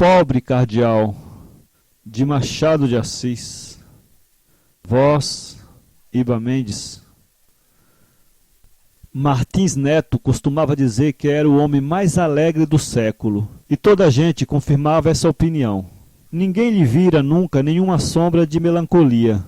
Pobre Cardeal, de Machado de Assis. Voz, Iba Mendes. Martins Neto costumava dizer que era o homem mais alegre do século, e toda a gente confirmava essa opinião. Ninguém lhe vira nunca nenhuma sombra de melancolia.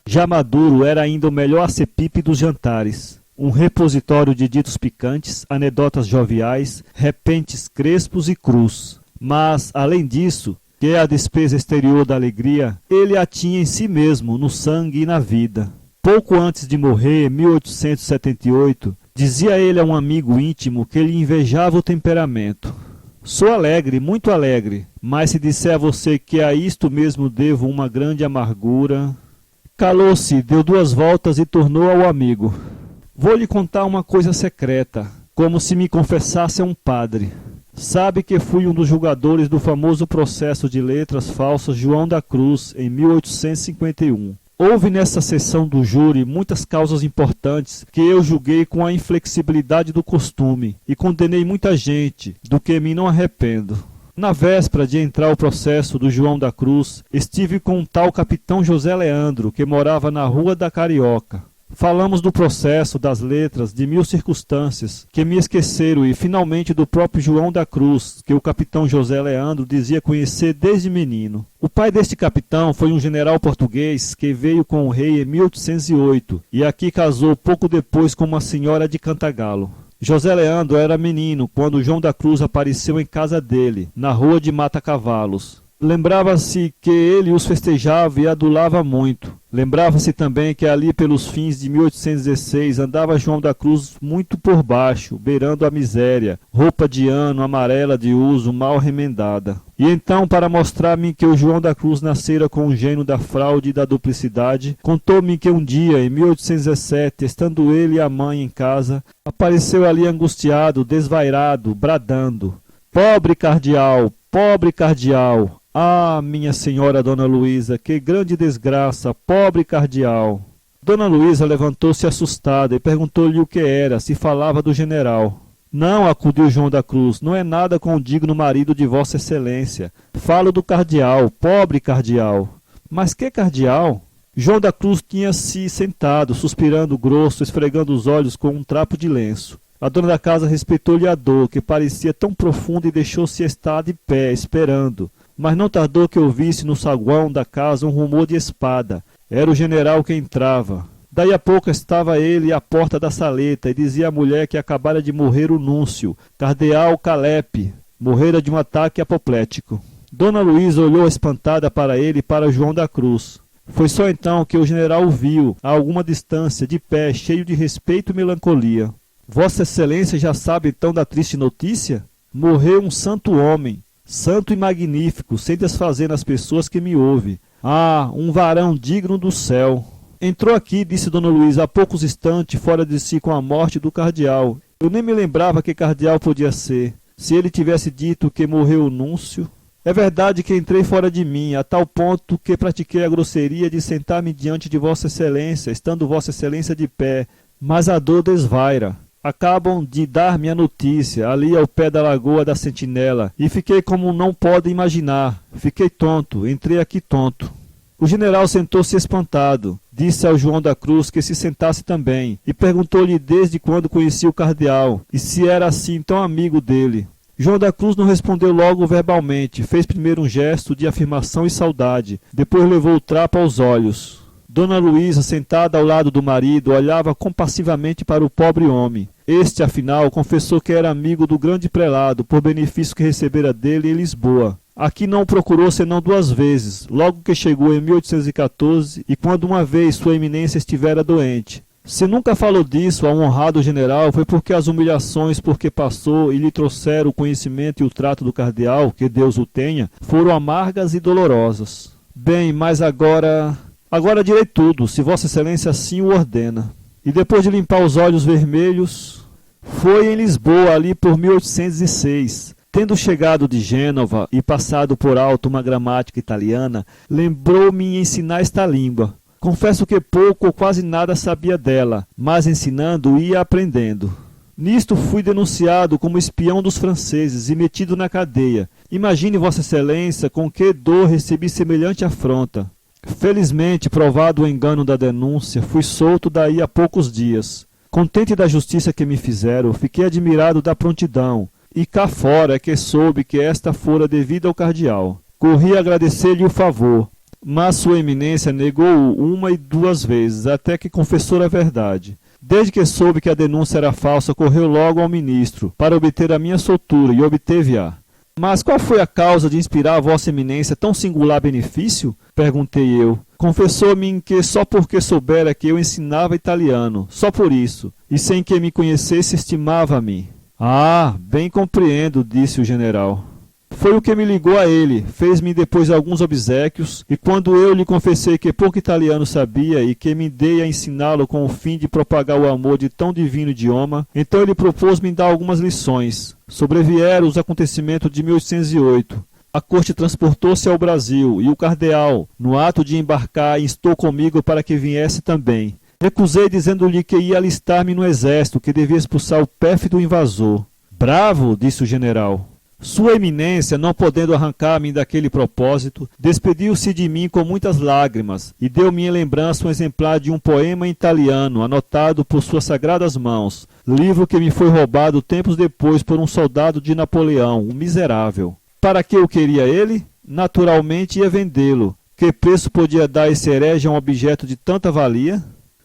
Já maduro era ainda o melhor acepip dos jantares, um repositório de ditos picantes, anedotas joviais, repentes crespos e crus. Mas, além disso, que é a despesa exterior da alegria, ele a tinha em si mesmo, no sangue e na vida. Pouco antes de morrer, em 1878, dizia ele a um amigo íntimo que lhe invejava o temperamento. Sou alegre, muito alegre, mas se disser a você que a isto mesmo devo uma grande amargura... Calou-se, deu 2 voltas e tornou ao amigo. Vou lhe contar uma coisa secreta, como se me confessasse a um padre. Sabe que fui um dos julgadores do famoso processo de letras falsas João da Cruz, em 1851. Houve nessa sessão do júri muitas causas importantes que eu julguei com a inflexibilidade do costume e condenei muita gente, do que me não arrependo. Na véspera de entrar o processo do João da Cruz, estive com um tal capitão José Leandro, que morava na Rua da Carioca. Falamos do processo, das letras, de 1000 circunstâncias que me esqueceram e finalmente do próprio João da Cruz, que o capitão José Leandro dizia conhecer desde menino. O pai deste capitão foi um general português que veio com o rei em 1808 e aqui casou pouco depois com uma senhora de Cantagalo. José Leandro era menino quando João da Cruz apareceu em casa dele, na rua de Mata-Cavalos. Lembrava-se que ele os festejava e adulava muito. Lembrava-se também que ali pelos fins de 1816 andava João da Cruz muito por baixo, beirando a miséria, roupa de ano amarela de uso, mal remendada. E então, para mostrar-me que o João da Cruz nascera com o gênio da fraude e da duplicidade, contou-me que um dia, em 1817, estando ele e a mãe em casa, apareceu ali angustiado, desvairado, bradando: "Pobre cardeal, pobre cardeal! Ah, minha senhora Dona Luísa, que grande desgraça, pobre cardeal!" Dona Luísa levantou-se assustada e perguntou-lhe o que era, se falava do general. "Não", acudiu João da Cruz, "não é nada com o digno marido de Vossa Excelência. Falo do cardeal, pobre cardeal." "Mas que cardeal?" João da Cruz tinha-se sentado, suspirando grosso, esfregando os olhos com um trapo de lenço. A dona da casa respeitou-lhe a dor, que parecia tão profunda, e deixou-se estar de pé, esperando. Mas não tardou que ouvisse no saguão da casa um rumor de espada. Era o general que entrava. Daí a pouco estava ele à porta da saleta e dizia à mulher que acabara de morrer o núncio, cardeal Calepe, morrera de um ataque apoplético. Dona Luísa olhou espantada para ele e para João da Cruz. Foi só então que o general o viu, a alguma distância, de pé, cheio de respeito e melancolia. "Vossa Excelência já sabe então da triste notícia? Morreu um santo homem, santo e magnífico, sem desfazer nas pessoas que me ouvem. Ah, um varão digno do céu. Entrou aqui", disse Dona Luísa, "há poucos instantes, fora de si com a morte do cardeal. Eu nem me lembrava que cardeal podia ser. Se ele tivesse dito que morreu o núncio... É verdade que entrei fora de mim, a tal ponto que pratiquei a grosseria de sentar-me diante de Vossa Excelência, estando Vossa Excelência de pé, mas a dor desvaira. Acabam de dar-me a notícia, ali ao pé da Lagoa da Sentinela, e fiquei como não podem imaginar. Fiquei tonto, entrei aqui tonto." O general sentou-se espantado, disse ao João da Cruz que se sentasse também, e perguntou-lhe desde quando conhecia o cardeal, e se era assim tão amigo dele. João da Cruz não respondeu logo verbalmente, fez primeiro um gesto de afirmação e saudade, depois levou o trapo aos olhos. Dona Luísa, sentada ao lado do marido, olhava compassivamente para o pobre homem. Este, afinal, confessou que era amigo do grande prelado, por benefício que recebera dele em Lisboa. Aqui não o procurou senão 2 vezes, logo que chegou em 1814 e quando uma vez sua eminência estivera doente. Se nunca falou disso a um honrado general, foi porque as humilhações por que passou e lhe trouxeram o conhecimento e o trato do cardeal, que Deus o tenha, foram amargas e dolorosas. Bem, mas agora direi tudo, se Vossa Excelência assim o ordena. E depois de limpar os olhos vermelhos, foi em Lisboa, ali por 1806. Tendo chegado de Gênova e passado por alto uma gramática italiana, lembrou-me ensinar esta língua. Confesso que pouco ou quase nada sabia dela, mas ensinando ia aprendendo. Nisto fui denunciado como espião dos franceses e metido na cadeia. Imagine Vossa Excelência com que dor recebi semelhante afronta. Felizmente, provado o engano da denúncia, fui solto daí a poucos dias. Contente da justiça que me fizeram, fiquei admirado da prontidão, e cá fora é que soube que esta fora devida ao cardeal. Corri a agradecer-lhe o favor, mas sua eminência negou-o 1 e 2 vezes, até que confessou a verdade. Desde que soube que a denúncia era falsa, correu logo ao ministro, para obter a minha soltura, e obteve-a. Mas qual foi a causa de inspirar a Vossa Eminência tão singular benefício? Perguntei eu. Confessou-me que só porque soubera que eu ensinava italiano, só por isso, e sem que me conhecesse estimava-me. Ah, bem compreendo, disse o general. Foi o que me ligou a ele, fez-me depois alguns obséquios, e quando eu lhe confessei que pouco italiano sabia e que me dei a ensiná-lo com o fim de propagar o amor de tão divino idioma, então ele propôs-me dar algumas lições. Sobrevieram os acontecimentos de 1808. A corte transportou-se ao Brasil, e o cardeal, no ato de embarcar, instou comigo para que viesse também. Recusei dizendo-lhe que ia alistar-me no exército, que devia expulsar o pérfido invasor. Bravo, disse o general. Sua Eminência, não podendo arrancar-me daquele propósito, despediu-se de mim com muitas lágrimas e deu-me em lembrança um exemplar de um poema em italiano, anotado por suas sagradas mãos, livro que me foi roubado tempos depois por um soldado de Napoleão, um miserável. Para que eu queria ele? Naturalmente ia vendê-lo. Que preço podia dar esse herege a um objeto de tanta valia?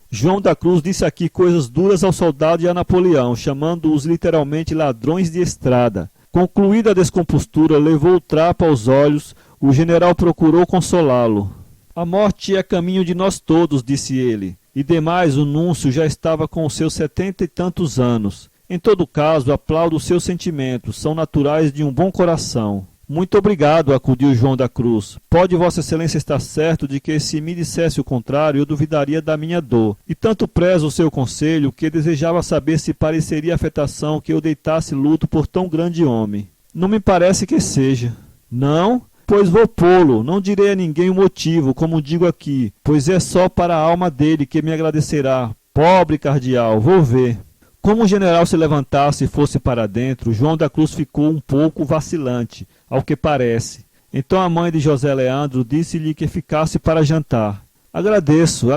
João da Cruz disse aqui coisas duras ao soldado e a Napoleão, chamando-os literalmente ladrões de estrada. Concluída a descompostura, levou o trapo aos olhos, o general procurou consolá-lo. A morte é caminho de nós todos, disse ele, e demais o núncio já estava com os seus 70 e tantos anos. Em todo caso, aplaudo os seus sentimentos, são naturais de um bom coração. Muito obrigado, acudiu João da Cruz. Pode Vossa Excelência estar certo de que se me dissesse o contrário, eu duvidaria da minha dor. E tanto prezo o seu conselho, que desejava saber se pareceria afetação que eu deitasse luto por tão grande homem. Não me parece que seja. Não? Pois vou pô-lo, não direi a ninguém o motivo, como digo aqui, pois é só para a alma dele que me agradecerá. Pobre cardeal, vou ver. Como o general se levantasse e fosse para dentro, João da Cruz ficou um pouco vacilante, ao que parece. Então a mãe de José Leandro disse-lhe que ficasse para jantar. Agradeço.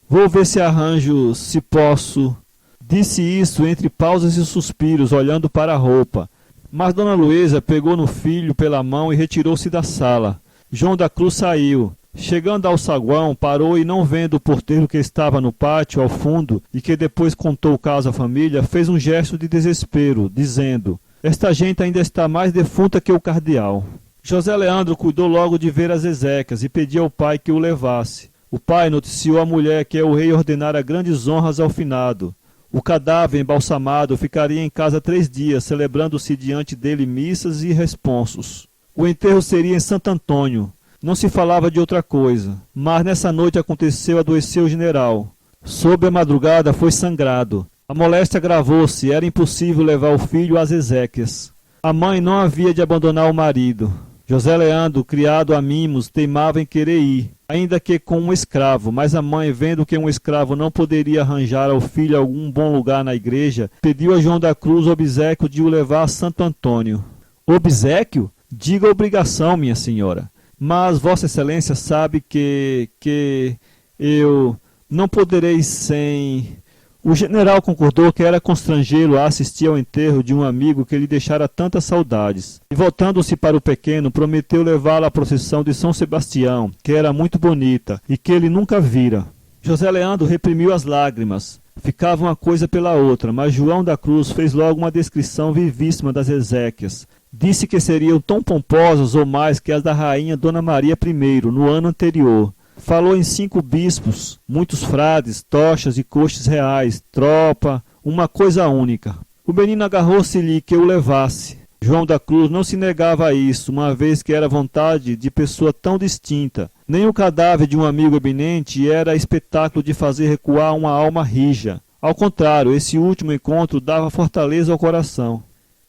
Vou ver se arranjo, se posso. Disse isso entre pausas e suspiros, olhando para a roupa. Mas Dona Luísa pegou no filho pela mão e retirou-se da sala. João da Cruz saiu. Chegando ao saguão, parou e, não vendo o porteiro que estava no pátio ao fundo e que depois contou o caso à família, fez um gesto de desespero, dizendo: esta gente ainda está mais defunta que o cardeal. José Leandro cuidou logo de ver as exéquias e pediu ao pai que o levasse. O pai noticiou à mulher que o rei ordenara grandes honras ao finado. O cadáver embalsamado ficaria em casa 3 dias, celebrando-se diante dele missas e responsos. O enterro seria em Santo Antônio. Não se falava de outra coisa, mas nessa noite aconteceu adoecer o general. Sob a madrugada foi sangrado. A moléstia agravou-se, era impossível levar o filho às exéquias. A mãe não havia de abandonar o marido. José Leandro, criado a mimos, teimava em querer ir, ainda que com um escravo, mas a mãe, vendo que um escravo não poderia arranjar ao filho algum bom lugar na igreja, pediu a João da Cruz o obséquio de o levar a Santo Antônio. Obséquio? Diga obrigação, minha senhora. Mas Vossa Excelência sabe que eu não poderei sem... O general concordou que era constrangê-lo a assistir ao enterro de um amigo que lhe deixara tantas saudades. E voltando-se para o pequeno, prometeu levá-lo à procissão de São Sebastião, que era muito bonita e que ele nunca vira. José Leandro reprimiu as lágrimas. Ficava uma coisa pela outra, mas João da Cruz fez logo uma descrição vivíssima das exéquias. Disse que seriam tão pomposas ou mais que as da rainha Dona Maria I, no ano anterior. Falou em 5 bispos, muitos frades, tochas e coches reais, tropa, uma coisa única. O menino agarrou-se-lhe que o levasse. João da Cruz não se negava a isso, uma vez que era vontade de pessoa tão distinta. Nem o cadáver de um amigo eminente era espetáculo de fazer recuar uma alma rija. Ao contrário, esse último encontro dava fortaleza ao coração.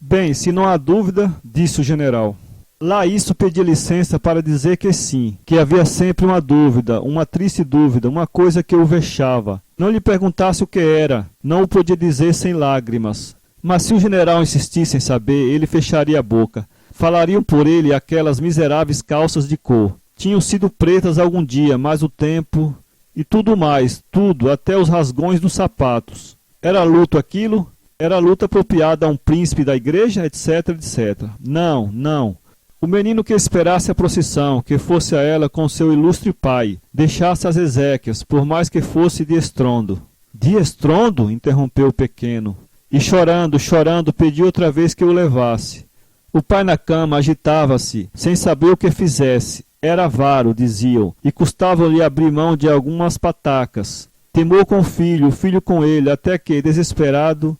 Bem, se não há dúvida, disse o general. Lá isso pedia licença para dizer que sim, que havia sempre uma dúvida, uma triste dúvida, uma coisa que o vexava. Não lhe perguntasse o que era, não o podia dizer sem lágrimas. Mas se o general insistisse em saber, ele fecharia a boca. Falariam por ele aquelas miseráveis calças de cor. Tinham sido pretas algum dia, mas o tempo... E tudo mais, tudo, até os rasgões dos sapatos. Era luto aquilo? Era luta apropriada a um príncipe da igreja, etc, etc. Não, não. O menino que esperasse a procissão, que fosse a ela com seu ilustre pai, deixasse as exéquias, por mais que fosse de estrondo. De estrondo? Interrompeu o pequeno. E chorando, chorando, pediu outra vez que o levasse. O pai na cama agitava-se, sem saber o que fizesse. Era avaro, diziam, e custava-lhe abrir mão de algumas patacas. Temou com o filho com ele, até que, desesperado...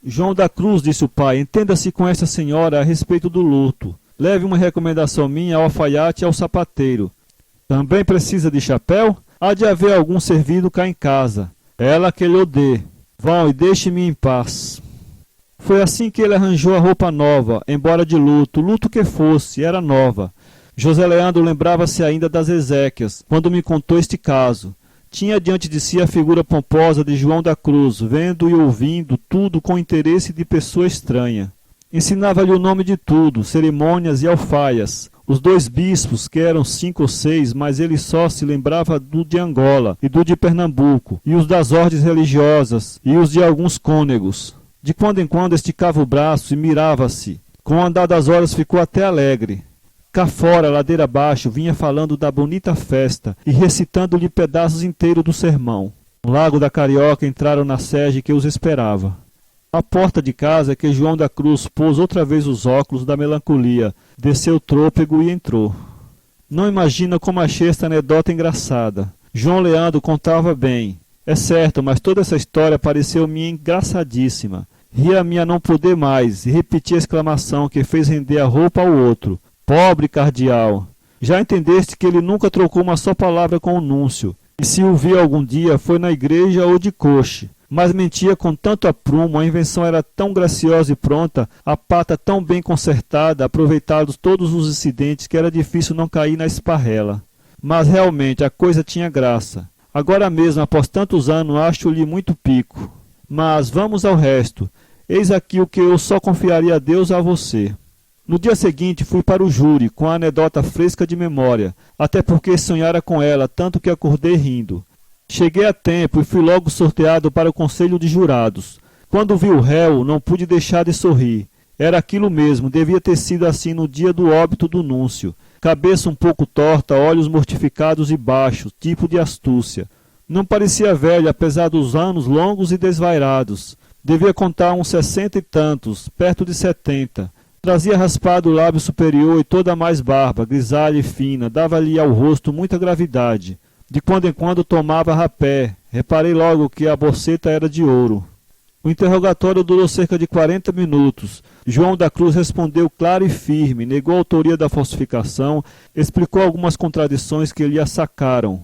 João da Cruz, disse o pai, entenda-se com essa senhora a respeito do luto. Leve uma recomendação minha ao alfaiate e ao sapateiro. Também precisa de chapéu? Há de haver algum servido cá em casa. Ela que lhe dê. Vão e deixe-me em paz. Foi assim que ele arranjou a roupa nova, embora de luto, luto que fosse, era nova. José Leandro lembrava-se ainda das exéquias, quando me contou este caso. Tinha diante de si a figura pomposa de João da Cruz, vendo e ouvindo tudo com interesse de pessoa estranha. Ensinava-lhe o nome de tudo, cerimônias e alfaias. Os 2 bispos, que eram 5 ou 6, mas ele só se lembrava do de Angola e do de Pernambuco, e os das ordens religiosas, e os de alguns cônegos. De quando em quando esticava o braço e mirava-se. Com o andar das horas ficou até alegre. Cá fora, ladeira abaixo, vinha falando da bonita festa e recitando-lhe pedaços inteiros do sermão. No Lago da Carioca entraram na sege que os esperava. À porta de casa que João da Cruz pôs outra vez os óculos da melancolia, desceu trôpego e entrou. Não imagina como achei esta anedota engraçada. João Leandro contava bem. É certo, mas toda essa história pareceu-me engraçadíssima. Ria-me a não poder mais e repeti a exclamação que fez render a roupa ao outro. Pobre cardeal! Já entendeste que ele nunca trocou uma só palavra com o núncio, e se o viu algum dia foi na igreja ou de coche, mas mentia com tanto aprumo, a invenção era tão graciosa e pronta, a pata tão bem consertada, aproveitados todos os incidentes que era difícil não cair na esparrela. Mas realmente a coisa tinha graça. Agora mesmo, após tantos anos, acho-lhe muito pico. Mas vamos ao resto. Eis aqui o que eu só confiaria a Deus a você. No dia seguinte fui para o júri, com a anedota fresca de memória, até porque sonhara com ela, tanto que acordei rindo. Cheguei a tempo e fui logo sorteado para o conselho de jurados. Quando vi o réu, não pude deixar de sorrir. Era aquilo mesmo, devia ter sido assim no dia do óbito do núncio. Cabeça um pouco torta, olhos mortificados e baixos, tipo de astúcia. Não parecia velho, apesar dos anos longos e desvairados. Devia contar uns 60 e tantos, perto de 70. Trazia raspado o lábio superior e toda a mais barba, grisalha e fina, dava-lhe ao rosto muita gravidade. De quando em quando tomava rapé. Reparei logo que a boceta era de ouro. O interrogatório durou cerca de 40 minutos. João da Cruz respondeu claro e firme, negou a autoria da falsificação, explicou algumas contradições que lhe assacaram.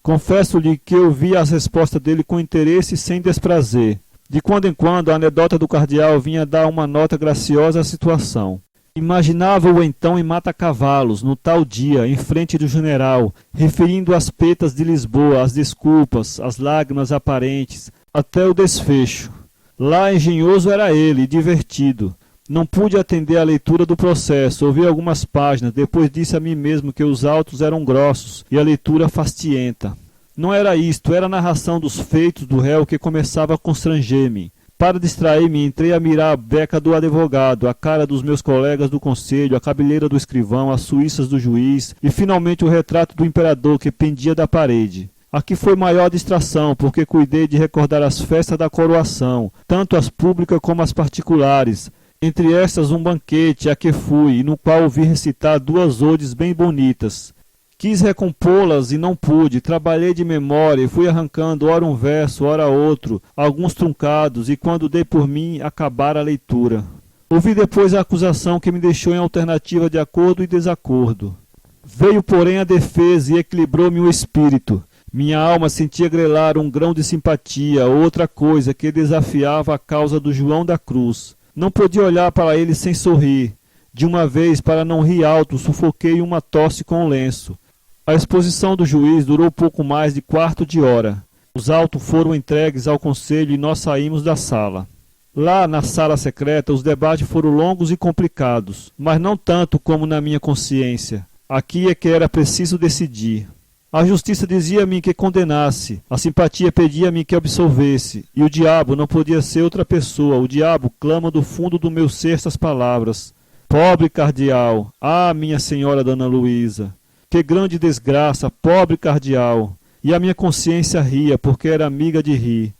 Confesso-lhe que eu vi as respostas dele com interesse e sem desprazer. De quando em quando a anedota do cardeal vinha dar uma nota graciosa à situação. Imaginava-o então em Mata-Cavalos, no tal dia, em frente do general, referindo as petas de Lisboa, as desculpas, as lágrimas aparentes, até o desfecho. Lá engenhoso era ele, e divertido. Não pude atender à leitura do processo, ouvi algumas páginas, depois disse a mim mesmo que os autos eram grossos e a leitura fastienta. Não era isto, era a narração dos feitos do réu que começava a constranger-me. Para distrair-me, entrei a mirar a beca do advogado, a cara dos meus colegas do conselho, a cabeleira do escrivão, as suíças do juiz e finalmente o retrato do imperador que pendia da parede. Aqui foi maior distração, porque cuidei de recordar as festas da coroação, tanto as públicas como as particulares. Entre estas um banquete a que fui, e no qual ouvi recitar 2 odes bem bonitas. Quis recompô-las e não pude, trabalhei de memória e fui arrancando ora um verso, ora outro, alguns truncados, e quando dei por mim, acabara a leitura. Ouvi depois a acusação que me deixou em alternativa de acordo e desacordo. Veio, porém, a defesa e equilibrou-me o espírito. Minha alma sentia grelar um grão de simpatia, outra coisa que desafiava a causa do João da Cruz. Não podia olhar para ele sem sorrir. De uma vez, para não rir alto, sufoquei uma tosse com o lenço. A exposição do juiz durou pouco mais de 1/4 de hora. Os autos foram entregues ao conselho e nós saímos da sala. Lá na sala secreta os debates foram longos e complicados, mas não tanto como na minha consciência. Aqui é que era preciso decidir. A justiça dizia-me que condenasse, a simpatia pedia-me que absolvesse, e o diabo não podia ser outra pessoa. O diabo clama do fundo do meu ser estas palavras: pobre cardeal, ah, minha senhora Dona Luísa, que grande desgraça, pobre cardeal. E a minha consciência ria, porque era amiga de rir.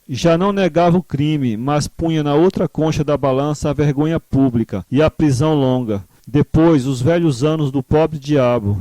Já não negava o crime, mas punha na outra concha da balança a vergonha pública e a prisão longa. Depois, os velhos anos do pobre diabo.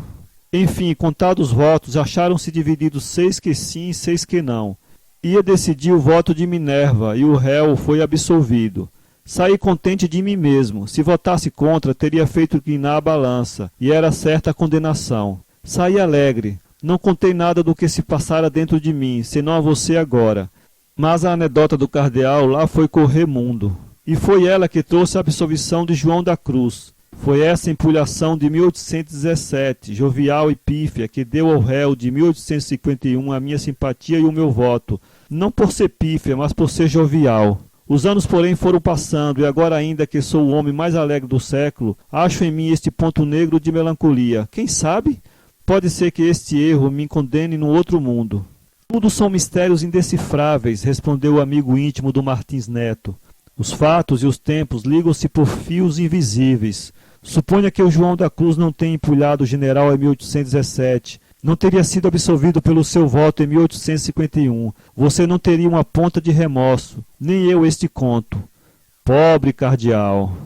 Enfim, contados os votos, acharam-se divididos 6 que sim e 6 que não. Ia decidir o voto de Minerva, e o réu foi absolvido. Saí contente de mim mesmo. Se votasse contra, teria feito inclinar a balança, e era certa a condenação. Saí alegre. Não contei nada do que se passara dentro de mim, senão a você agora. Mas a anedota do cardeal lá foi correr mundo. E foi ela que trouxe a absolvição de João da Cruz. Foi essa empulhação de 1817, jovial e pífia, que deu ao réu de 1851 a minha simpatia e o meu voto, não por ser pífia, mas por ser jovial. Os anos, porém, foram passando, e agora ainda que sou o homem mais alegre do século, acho em mim este ponto negro de melancolia. Quem sabe? Pode ser que este erro me condene no outro mundo. Tudo são mistérios indecifráveis, respondeu o amigo íntimo do Martins Neto. Os fatos e os tempos ligam-se por fios invisíveis. Suponha que o João da Cruz não tenha empulhado o general em 1817. Não teria sido absolvido pelo seu voto em 1851. Você não teria uma ponta de remorso. Nem eu este conto. Pobre cardeal!